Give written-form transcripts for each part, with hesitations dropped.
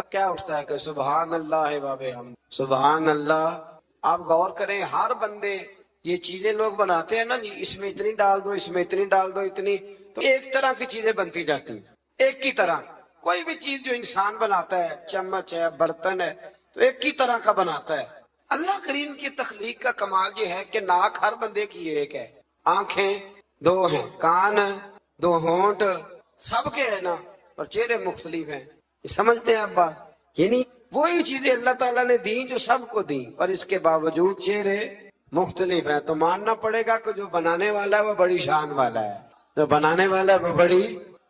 کیا اٹھتا ہے کہ سبحان اللہ و بحمدہ، سبحان اللہ۔ آپ غور کریں، ہر بندے یہ چیزیں لوگ بناتے ہیں نا جی، اس میں اتنی ڈال دو، اس میں اتنی ڈال دو، اتنی، تو ایک طرح کی چیزیں بنتی جاتی ہیں، ایک ہی طرح۔ کوئی بھی چیز جو انسان بناتا ہے، چمچ ہے، برتن ہے، تو ایک ہی طرح کا بناتا ہے۔ اللہ کریم کی تخلیق کا کمال یہ ہے کہ ناک ہر بندے کی ایک ہے، آنکھیں دو ہیں، کان دو، ہونٹ سب کے ہیں نا، اور چہرے مختلف ہیں۔ یہ سمجھتے ہیں آپ بات؟ یعنی وہی چیزیں اللہ تعالیٰ نے دی جو سب کو دی، اور اس کے باوجود چہرے مختلف ہیں۔ تو ماننا پڑے گا کہ جو بنانے والا ہے وہ بڑی شان والا ہے، جو بنانے والا ہے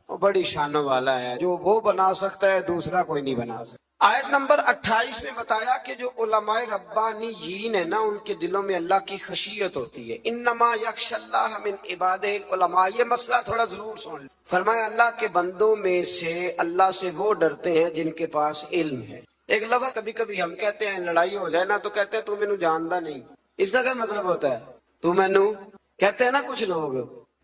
وہ بڑی شانوں والا ہے۔ جو وہ بنا سکتا ہے دوسرا کوئی نہیں بنا سکتا۔ آیت نمبر 28 میں بتایا کہ جو علماء ربانیین ہیں نا، ان کے دلوں میں اللہ کی خشیت ہوتی ہے۔ انما یخشی اللہ من عبادہ العلماء، یہ مسئلہ تھوڑا ضرور سن لیں۔ فرمایا اللہ کے بندوں میں سے اللہ سے وہ ڈرتے ہیں جن کے پاس علم ہے۔ ایک لفظ کبھی کبھی ہم کہتے ہیں، لڑائی ہو جائے نا تو کہتے ہیں تو مینوں جاندا نہیں۔ اس کا کیا مطلب ہوتا ہے؟ تو مینوں کہتے ہیں نا کچھ لوگ،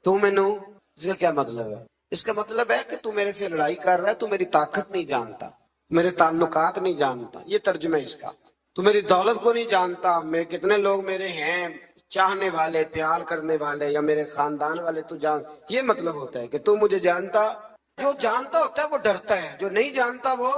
تو مینوں، اس کا کیا مطلب ہے؟ اس کا مطلب ہے کہ تو میرے سے لڑائی کر رہا ہے، تو میری طاقت نہیں جانتا، میرے تعلقات نہیں جانتا، یہ ترجمہ ہے اس کا۔ تو میری دولت کو نہیں جانتا، میں کتنے لوگ میرے ہیں چاہنے والے، پیار کرنے والے، یا میرے خاندان والے، تو جان، یہ مطلب ہوتا ہے کہ تو مجھے جانتا۔ جو جانتا ہوتا ہے وہ ڈرتا ہے، جو نہیں جانتا وہ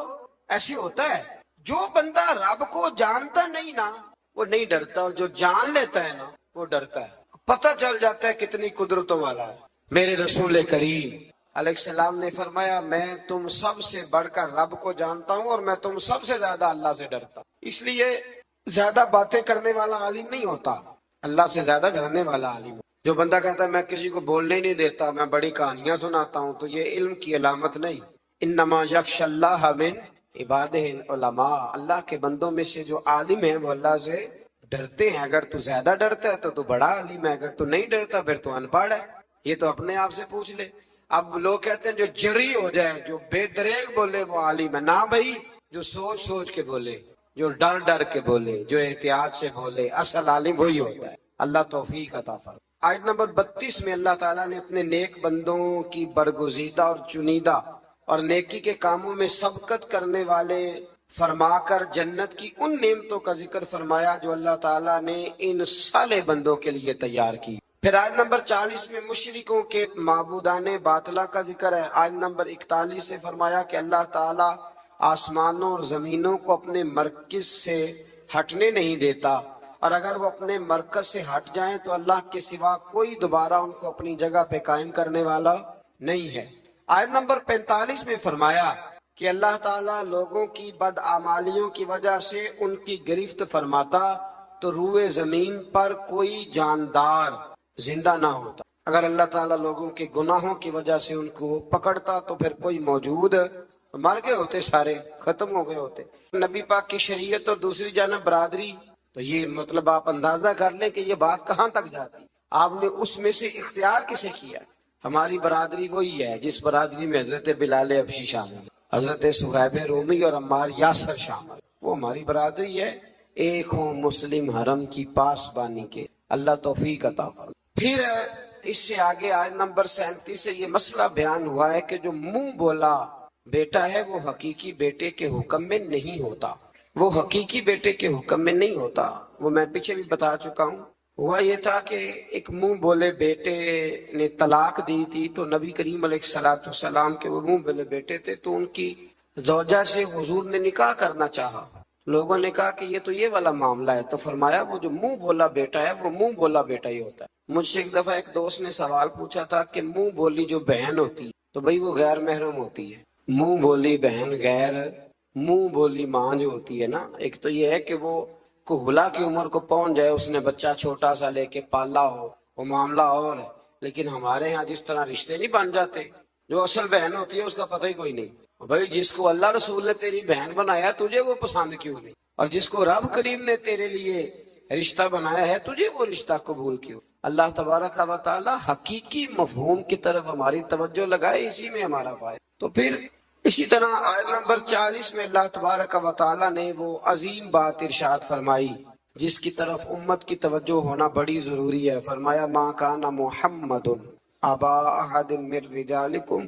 ایسے ہوتا ہے۔ جو بندہ رب کو جانتا نہیں نا وہ نہیں ڈرتا، اور جو جان لیتا ہے نا وہ ڈرتا ہے۔ پتہ چل جاتا ہے کتنی قدرتوں والا ہے۔ میرے رسول کریم علیہ السلام نے فرمایا، میں تم سب سے بڑھ کر رب کو جانتا ہوں، اور میں تم سب سے زیادہ اللہ سے ڈرتا ہوں۔ اس لیے زیادہ باتیں کرنے والا عالم نہیں ہوتا، اللہ سے زیادہ ڈرنے والا عالم ہوتا۔ جو بندہ کہتا ہے میں کسی کو بولنے ہی نہیں دیتا، میں بڑی کہانیاں سناتا ہوں، تو یہ علم کی علامت نہیں۔ انما یخشی اللہ من عبادہ العلماء، اللہ کے بندوں میں سے جو عالم ہیں وہ اللہ سے ڈرتے ہیں۔ اگر تو زیادہ ڈرتا ہے تو بڑا عالم ہے، اگر تو نہیں ڈرتا پھر تو ان پڑھ ہے۔ یہ تو اپنے آپ سے پوچھ لے۔ اب لوگ کہتے ہیں جو جری ہو جائے، جو بے دریغ بولے وہ عالم ہے۔ نہ بھائی، جو سوچ سوچ کے بولے، جو ڈر ڈر کے بولے، جو احتیاط سے بولے، اصل عالم وہی ہوتا ہے۔ اللہ توفیق عطا فرمائے۔ آیت نمبر 32 میں اللہ تعالیٰ نے اپنے نیک بندوں کی برگزیدہ اور چنیدہ اور نیکی کے کاموں میں سبقت کرنے والے فرما کر جنت کی ان نعمتوں کا ذکر فرمایا جو اللہ تعالیٰ نے ان صالح بندوں کے لیے تیار کی۔ پھر آیت نمبر 40 میں مشرکوں کے معبودان باطلہ کا ذکر ہے۔ آیت نمبر 41 سے فرمایا کہ اللہ تعالیٰ آسمانوں اور زمینوں کو اپنے مرکز سے ہٹنے نہیں دیتا، اور اگر وہ اپنے مرکز سے ہٹ جائیں تو اللہ کے سوا کوئی دوبارہ ان کو اپنی جگہ پہ قائم کرنے والا نہیں ہے۔ آیت نمبر 45 میں فرمایا کہ اللہ تعالیٰ لوگوں کی بدعمالیوں کی وجہ سے ان کی گرفت فرماتا تو روئے زمین پر کوئی جاندار زندہ نہ ہوتا۔ اگر اللہ تعالیٰ لوگوں کے گناہوں کی وجہ سے ان کو پکڑتا تو پھر کوئی موجود مر گئے ہوتے، سارے ختم ہو گئے ہوتے۔ نبی پاک کی شریعت اور دوسری جانب برادری، تو یہ مطلب آپ اندازہ کر لیں کہ یہ بات کہاں تک جاتی۔ آپ نے اس میں سے اختیار کسے کیا؟ ہماری برادری وہی ہے جس برادری میں حضرت بلال حبشی شامل، حضرت صہیب رومی اور عمار یاسر شامل، وہ ہماری برادری ہے۔ ایک ہوں مسلم حرم کی پاسبانی کے، اللہ توفیق عطا فرمائے۔ پھر اس سے آگے آیت نمبر 37 سے یہ مسئلہ بیان ہوا ہے کہ جو منہ بولا بیٹا ہے وہ حقیقی بیٹے کے حکم میں نہیں ہوتا، وہ حقیقی بیٹے کے حکم میں نہیں ہوتا۔ وہ میں پیچھے بھی بتا چکا ہوں۔ ہوا یہ تھا کہ ایک منہ بولے بیٹے نے طلاق دی تھی، تو نبی کریم علیہ السلام کے وہ منہ بولے بیٹے تھے، تو ان کی زوجہ سے حضور نے نکاح کرنا چاہا۔ لوگوں نے کہا کہ یہ تو یہ والا معاملہ ہے، تو فرمایا وہ جو منہ بولا بیٹا ہے وہ منہ بولا بیٹا ہی ہوتا ہے۔ مجھ سے ایک دفعہ ایک دوست نے سوال پوچھا تھا کہ منہ بولی جو بہن ہوتی ہے تو بھئی وہ غیر محرم ہوتی ہے، منہ بولی بہن غیر، منہ بولی ماں جو ہوتی ہے نا، ایک تو یہ ہے کہ وہ کہلا کی عمر کو پہنچ جائے، اس نے بچہ چھوٹا سا لے کے پالا ہو، وہ معاملہ اور ہے۔ لیکن ہمارے ہاں جس طرح رشتے نہیں بن جاتے، جو اصل بہن ہوتی ہے اس کا پتہ ہی کوئی نہیں۔ بھائی جس کو اللہ رسول نے تیری بہن بنایا تجھے وہ پسند کیوں نہیں، اور جس کو رب کریم نے تیرے لیے رشتہ بنایا ہے تجھے وہ رشتہ قبول کیوں۔ اللہ تبارک و تعالی حقیقی مفہوم کی طرف ہماری توجہ لگائے، اسی میں ہمارا فائدہ۔ تو پھر اسی طرح آیت نمبر 40 میں اللہ تبارک و تعالی نے وہ عظیم بات ارشاد فرمائی جس کی طرف امت کی توجہ ہونا بڑی ضروری ہے۔ فرمایا ما کان محمد ابا احد من رجالکم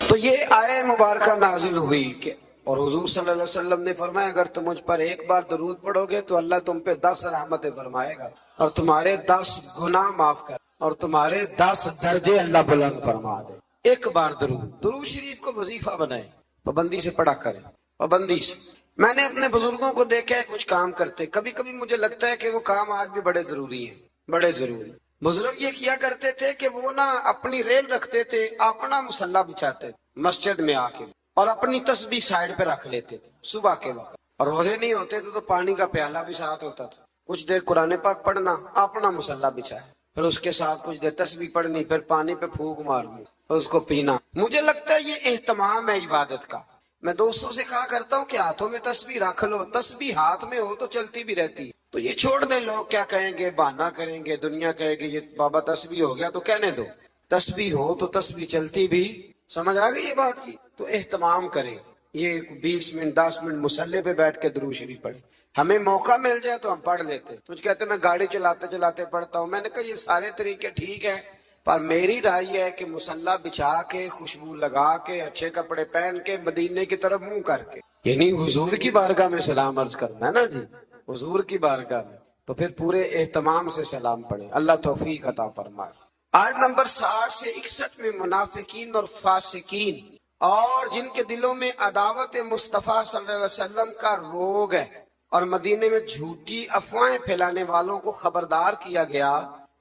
تو یہ آیت مبارکہ نازل ہوئی کہ اور حضور صلی اللہ علیہ وسلم نے فرمایا اگر تم مجھ پر ایک بار درود پڑھو گے تو اللہ تم پہ 10 رحمتیں فرمائے گا اور تمہارے 10 گناہ معاف کر اور تمہارے 10 درجے اللہ بلند فرما دے۔ ایک بار درود شریف کو وظیفہ بنائے، پابندی سے پڑھا کریں، پابندی سے۔ میں نے اپنے بزرگوں کو دیکھا ہے کچھ کام کرتے، کبھی کبھی مجھے لگتا ہے کہ وہ کام آج بھی بڑے ضروری ہیں، بڑے ضروری۔ بزرگ یہ کیا کرتے تھے کہ وہ نا اپنی ریل رکھتے تھے، اپنا مصلی بچھاتے مسجد میں آ کے اور اپنی تسبیح سائڈ پہ رکھ لیتے تھے صبح کے وقت، اور روزے نہیں ہوتے تھے تو پانی کا پیالہ بھی ساتھ ہوتا تھا، کچھ دیر قرآن پاک پڑھنا، اپنا مصلی بچھایا، پھر اس کے ساتھ کچھ دیر تسبیح پڑھنی، پھر پانی پہ پھونک مارنی اور اس کو پینا۔ مجھے لگتا ہے یہ اہتمام ہے عبادت کا۔ میں دوستوں سے کہا کرتا ہوں کہ ہاتھوں میں تسبیح رکھ لو، تسبیح ہاتھ میں ہو تو چلتی بھی رہتی ہے، تو یہ چھوڑ دیں، لوگ کیا کہیں گے، بہانہ کریں گے، دنیا کہے گی یہ بابا تسبیح ہو گیا، تو کہنے دو، تسبیح ہو تو تسبیح چلتی بھی۔ سمجھ آ گئی یہ بات کی؟ تو اہتمام کریں، یہ 20 منٹ 10 منٹ مصلی پہ بیٹھ کے درود شریف پڑھیں۔ ہمیں موقع مل جائے تو ہم پڑھ لیتے، کچھ کہتے میں گاڑی چلاتے چلاتے پڑھتا ہوں، میں نے کہا یہ سارے طریقے ٹھیک ہیں، پر میری رائے یہ ہے کہ مصلی بچھا کے، خوشبو لگا کے، اچھے کپڑے پہن کے، مدینے کی طرف منہ کر کے، یعنی حضور کی بارگاہ میں سلام عرض کرنا ہے نا جی، حضور کی بارگاہ میں، تو پھر پورے اہتمام سے سلام پڑھیں۔ اللہ توفیق عطا فرمائے۔ آیت نمبر 60 سے 61 میں منافقین اور فاسقین اور جن کے دلوں میں عداوت مصطفیٰ صلی اللہ علیہ وسلم کا روگ ہے اور مدینے میں جھوٹی افواہیں پھیلانے والوں کو خبردار کیا گیا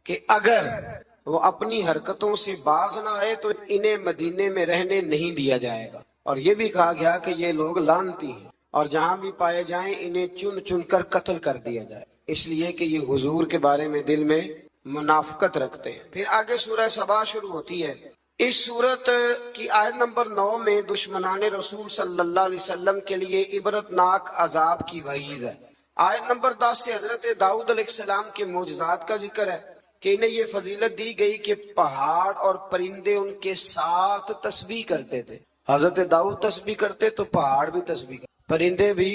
کہ اگر وہ اپنی حرکتوں سے باز نہ آئے تو انہیں مدینے میں رہنے نہیں دیا جائے گا، اور یہ بھی کہا گیا کہ یہ لوگ لعنتی ہیں اور جہاں بھی پائے جائیں انہیں چن چن کر قتل کر دیا جائے، اس لیے کہ یہ حضور کے بارے میں دل میں منافقت رکھتے ہیں۔ پھر آگے سورہ سبا شروع ہوتی ہے۔ اس سورت کی آیت نمبر 9 میں دشمنان رسول صلی اللہ علیہ وسلم کے لیے عبرتناک عذاب کی وعید ہے۔ آیت نمبر 10 سے حضرت داؤد علیہ السلام کے معجزات کا ذکر ہے کہ انہیں یہ فضیلت دی گئی کہ پہاڑ اور پرندے ان کے ساتھ تسبیح کرتے تھے۔ حضرت داؤد تسبیح کرتے تو پہاڑ بھی تسبیح کرتے، پرندے بھی۔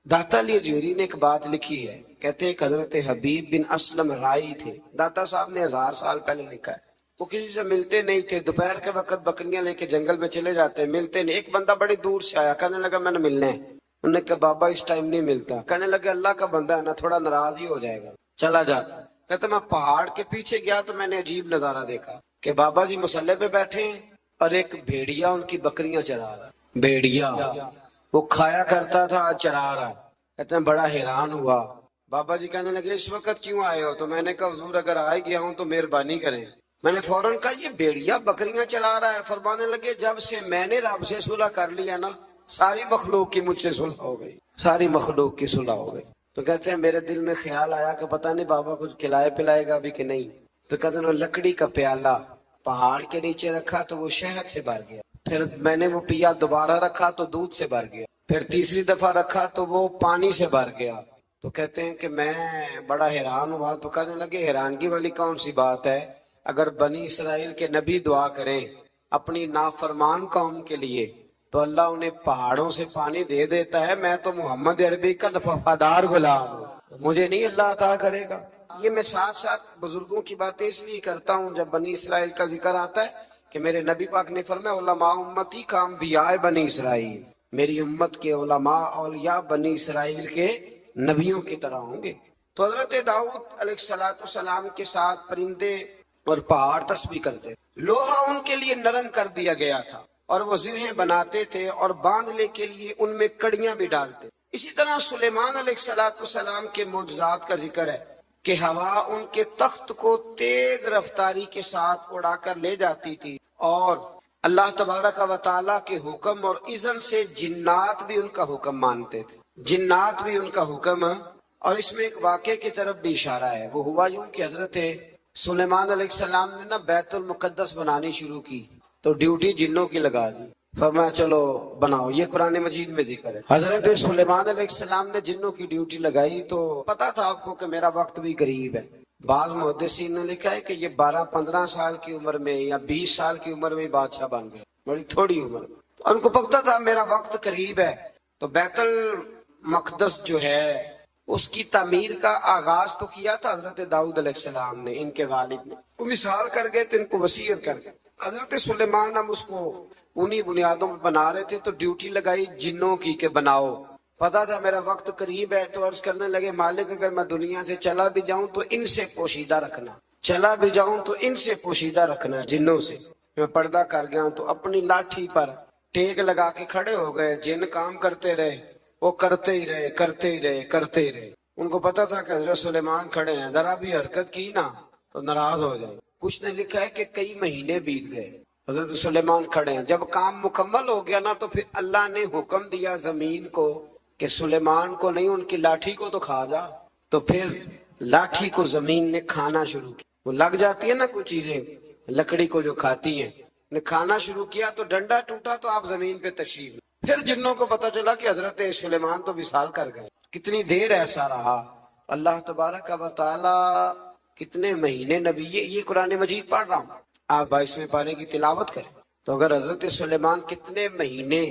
داتا علی اجویری نے ایک بات لکھی ہے، کہتے ہیں کہ حضرت حبیب بن اسلم رائی تھے، داتا صاحب نے 1000 سال پہلے لکھا ہے، وہ کسی سے ملتے نہیں تھے، دوپہر کے وقت بکریاں لے کے جنگل میں چلے جاتے، ملتے نہیں۔ ایک بندہ بڑی دور سے آیا، کہنے لگا میں نے ملنا ہے، انہوں نے کہا بابا اس ٹائم نہیں ملتا، کہنے لگے اللہ کا بندہ ہے نا، تھوڑا ناراض ہی ہو جائے گا، چلا جاتا۔ کہتا میں پہاڑ کے پیچھے گیا تو میں نے عجیب نظارہ دیکھا کہ بابا جی مصلی پہ بیٹھے ہیں اور ایک بھیڑیا ان کی بکریاں چرا رہا، بھیڑیا وہ کھایا کرتا تھا آج چرا رہا۔ کہتے ہیں بڑا حیران ہوا۔ بابا جی کہنے لگے اس وقت کیوں آئے ہو؟ تو میں نے کہا حضور اگر آئے گیا ہوں تو مہربانی کریں۔ میں نے فوراً کہا یہ بھیڑیا بکریاں چلا رہا ہے۔ فرمانے لگے جب سے میں نے رب سے صلح کر لیا نا، ساری مخلوق کی مجھ سے صلح ہو گئی، ساری مخلوق کی صلح ہو گئی۔ تو کہتے ہیں میرے دل میں خیال آیا کہ پتہ نہیں بابا کچھ کھلائے پلائے گا بھی کہ نہیں۔ تو کہتے ہیں لکڑی کا پیالہ پہاڑ کے نیچے رکھا تو وہ شہد سے بھر گیا، پھر میں نے وہ پیا، دوبارہ رکھا تو دودھ سے بھر گیا، پھر تیسری دفعہ رکھا تو وہ پانی سے بھر گیا۔ تو کہتے ہیں کہ میں بڑا حیران ہوا۔ تو کہنے لگے حیرانگی والی کون سی بات ہے، اگر بنی اسرائیل کے نبی دعا کریں اپنی نافرمان قوم کے لیے تو اللہ انہیں پہاڑوں سے پانی دے دیتا ہے، میں تو محمد عربی کا وفادار غلام ہوں، مجھے نہیں اللہ عطا کرے گا۔ یہ میں ساتھ ساتھ بزرگوں کی باتیں اس لیے کرتا ہوں جب بنی اسرائیل کا ذکر آتا ہے کہ میرے نبی پاک نے فرمایا علماء امتی کا انبیاء بنی اسرائیل، میری امت کے علماء اولیاء بنی اسرائیل کے نبیوں کی طرح ہوں گے۔ تو حضرت داؤد علیہ السلام کے ساتھ پرندے اور پہاڑ تسبیح کرتے، لوہا ان کے لیے نرم کر دیا گیا تھا اور وہ زرہیں بناتے تھے اور باندھنے کے لیے ان میں کڑیاں بھی ڈالتے۔ اسی طرح سلیمان علیہ السلام کے معجزات کا ذکر ہے کہ ہوا ان کے تخت کو تیز رفتاری کے ساتھ اڑا کر لے جاتی تھی، اور اللہ تبارک و تعالیٰ کے حکم اور اذن سے جنات بھی ان کا حکم مانتے تھے، جنات بھی ان کا حکم۔ اور اس میں ایک واقعے کی طرف بھی اشارہ ہے، وہ ہوا یوں کہ حضرت سلیمان علیہ السلام نے نا بیت المقدس بنانی شروع کی تو ڈیوٹی جنوں کی لگا دی، فرمایا چلو بناؤ، یہ قرآن مجید میں ذکر ہے۔ حضرت سلیمان علیہ السلام نے جنوں کی ڈیوٹی لگائی تو پتا تھا آپ کو کہ میرا وقت بھی قریب ہے۔ بعض محدثین نے لکھا ہے کہ یہ 12-15 سال کی عمر میں یا 20 سال کی عمر میں بادشاہ بن گئے، بڑی تھوڑی عمر میں، تو ان کو پتا تھا میرا وقت قریب ہے۔ تو بیت المقدس جو ہے اس کی تعمیر کا آغاز تو کیا تھا حضرت داؤد علیہ السلام نے، ان کے والد نے، وہ مثال کر گئے تو ان کو وصیت کر گئے، حضرت سلیمان ہم اس کو انہی بنیادوں پر بنا رہے تھے تو ڈیوٹی لگائی جنوں کی کہ بناؤ. پتا تھا میرا وقت قریب ہے تو عرض کرنے لگے مالک اگر میں دنیا سے چلا بھی جاؤں تو ان سے پوشیدہ رکھنا, چلا بھی جاؤں تو ان سے پوشیدہ رکھنا, جنوں سے. میں پردہ کر گیا تو اپنی لاٹھی پر ٹیک لگا کے کھڑے ہو گئے. جن کام کرتے رہے, وہ کرتے ہی رہے کرتے ہی رہے کرتے ہی رہے. ان کو پتا تھا کہ حضرت سلیمان کھڑے ہیں, ذرا بھی حرکت کی نا تو ناراض ہو جائے. کچھ نے لکھا ہے کہ کئی مہینے بیت گئے, حضرت سلیمان کھڑے ہیں. جب کام مکمل ہو گیا نا تو پھر اللہ نے حکم دیا زمین کو کہ سلیمان کو نہیں ان کی لاٹھی کو تو کھا جا. تو پھر لاٹھی کو زمین نے کھانا شروع کیا. وہ لگ جاتی ہے نا کچھ چیزیں لکڑی کو جو کھاتی ہیں, نے کھانا شروع کیا تو ڈنڈا ٹوٹا تو آپ زمین پہ تشریف. پھر جنوں کو پتا چلا کہ حضرت سلیمان تو وصال کر گئے. کتنی دیر ایسا رہا. اللہ تبارک و تعالی کتنے مہینے نبی, یہ قرآن مجید پڑھ رہا ہوں, آپ 22ویں پارے کی تلاوت کریں تو اگر حضرت سلیمان کتنے مہینے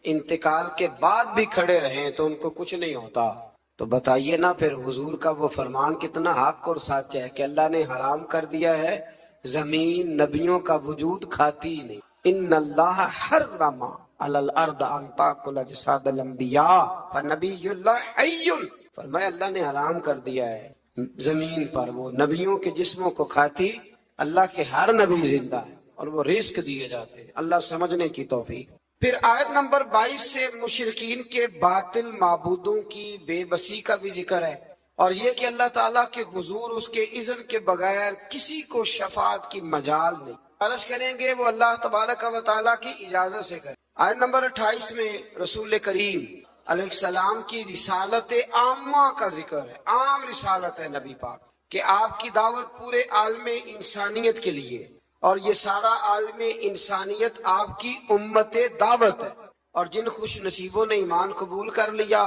انتقال کے بعد بھی کھڑے رہیں تو ان کو کچھ نہیں ہوتا, تو بتائیے نا پھر حضور کا وہ فرمان کتنا حق اور سچ ہے کہ اللہ نے حرام کر دیا ہے زمین نبیوں کا وجود کھاتی ہی نہیں. ان اللہ حرم علی الارض ان تاکل اجساد الانبیاء فنبی اللہ حی, فرمایا اللہ نے حرام کر دیا ہے زمین پر وہ نبیوں کے جسموں کو کھاتی. اللہ کے ہر نبی زندہ ہے اور وہ رزق دیے جاتے ہیں. اللہ سمجھنے کی توفیق. پھر آیت نمبر 22 سے مشرکین کے باطل معبودوں کی بے بسی کا بھی ذکر ہے, اور یہ کہ اللہ تعالیٰ کے حضور اس کے اذن کے بغیر کسی کو شفاعت کی مجال نہیں. عرض کریں گے وہ اللہ تبارک و تعالیٰ کی اجازت سے کریں. آیت نمبر 28 میں رسول کریم علیہ السلام کی رسالت عامہ کا ذکر ہے. عام رسالت ہے نبی پاک کہ آپ کی دعوت پورے عالم انسانیت کے لیے, اور یہ سارا عالم انسانیت آپ کی امت دعوت ہے. اور جن خوش نصیبوں نے ایمان قبول کر لیا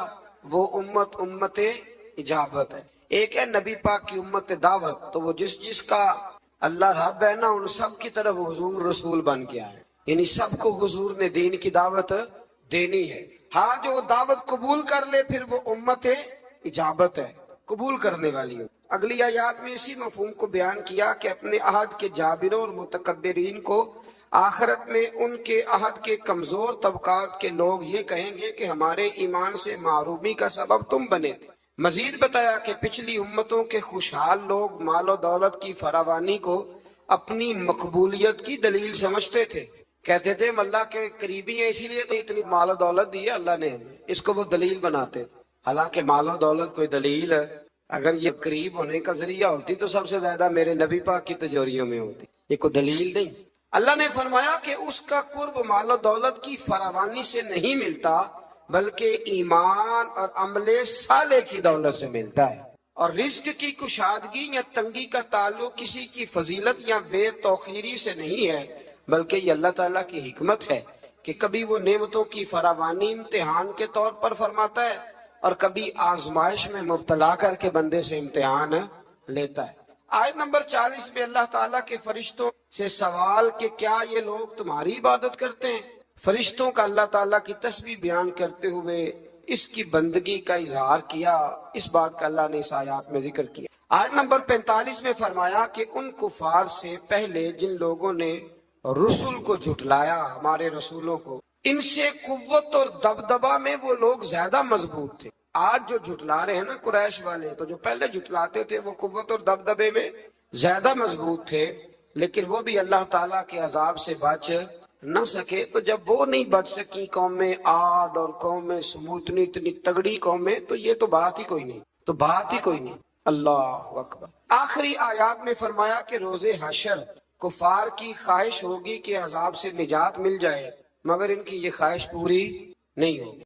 وہ امت اجابت ہے. ایک ہے نبی پاک کی امت دعوت, تو وہ جس کا اللہ رب ہے نا ان سب کی طرف حضور رسول بن گیا ہے, یعنی سب کو حضور نے دین کی دعوت دینی ہے. ہاں جو دعوت قبول کر لے پھر وہ امت اجابت ہے, قبول کرنے والی ہے. اگلی آیات میں اسی مفہوم کو بیان کیا کہ اپنے عہد کے جابروں اور متکبرین کو آخرت میں ان کے عہد کے کمزور طبقات کے لوگ یہ کہیں گے کہ ہمارے ایمان سے محرومی کا سبب تم بنے تھے. مزید بتایا کہ پچھلی امتوں کے خوشحال لوگ مال و دولت کی فراوانی کو اپنی مقبولیت کی دلیل سمجھتے تھے. کہتے تھے ہم اللہ کے قریبی ہیں اسی لیے تو اتنی مال و دولت دی ہے اللہ نے, اس کو وہ دلیل بناتے. حالانکہ مال و دولت کوئی دلیل ہے, اگر یہ قریب ہونے کا ذریعہ ہوتی تو سب سے زیادہ میرے نبی پاک کی تجوریوں میں ہوتی, یہ کوئی دلیل نہیں. اللہ نے فرمایا کہ اس کا قرب مال و دولت کی فراوانی سے نہیں ملتا بلکہ ایمان اور عمل صالح کی دولت سے ملتا ہے. اور رزق کی کشادگی یا تنگی کا تعلق کسی کی فضیلت یا بے توقیری سے نہیں ہے بلکہ یہ اللہ تعالیٰ کی حکمت ہے کہ کبھی وہ نعمتوں کی فراوانی امتحان کے طور پر فرماتا ہے اور کبھی آزمائش میں مبتلا کر کے بندے سے امتحان لیتا ہے. آیت نمبر 40 میں اللہ تعالیٰ کے فرشتوں سے سوال کہ کیا یہ لوگ تمہاری عبادت کرتے ہیں. فرشتوں کا اللہ تعالیٰ کی تسبیح بیان کرتے ہوئے اس کی بندگی کا اظہار کیا. اس بات کا اللہ نے اس آیات میں ذکر کیا. آیت نمبر 45 میں فرمایا کہ ان کفار سے پہلے جن لوگوں نے رسول کو جھٹلایا, ہمارے رسولوں کو, ان سے قوت اور دبدبہ میں وہ لوگ زیادہ مضبوط تھے. آج جو جھٹلا رہے ہیں نا قریش والے, تو جو پہلے جھٹلاتے تھے وہ قوت اور دبدبے میں زیادہ مضبوط تھے, لیکن وہ بھی اللہ تعالیٰ کے عذاب سے بچ نہ سکے. تو جب وہ نہیں بچ سکی قوم عاد اور قوم سمود اتنی تگڑی قومیں, تو یہ تو بات ہی کوئی نہیں, تو بات ہی کوئی نہیں. اللہ اکبر. آخری آیات میں فرمایا کہ روز حشر کفار کی خواہش ہوگی کہ عذاب سے نجات مل جائے, مگر ان کی یہ خواہش پوری نہیں ہوگی.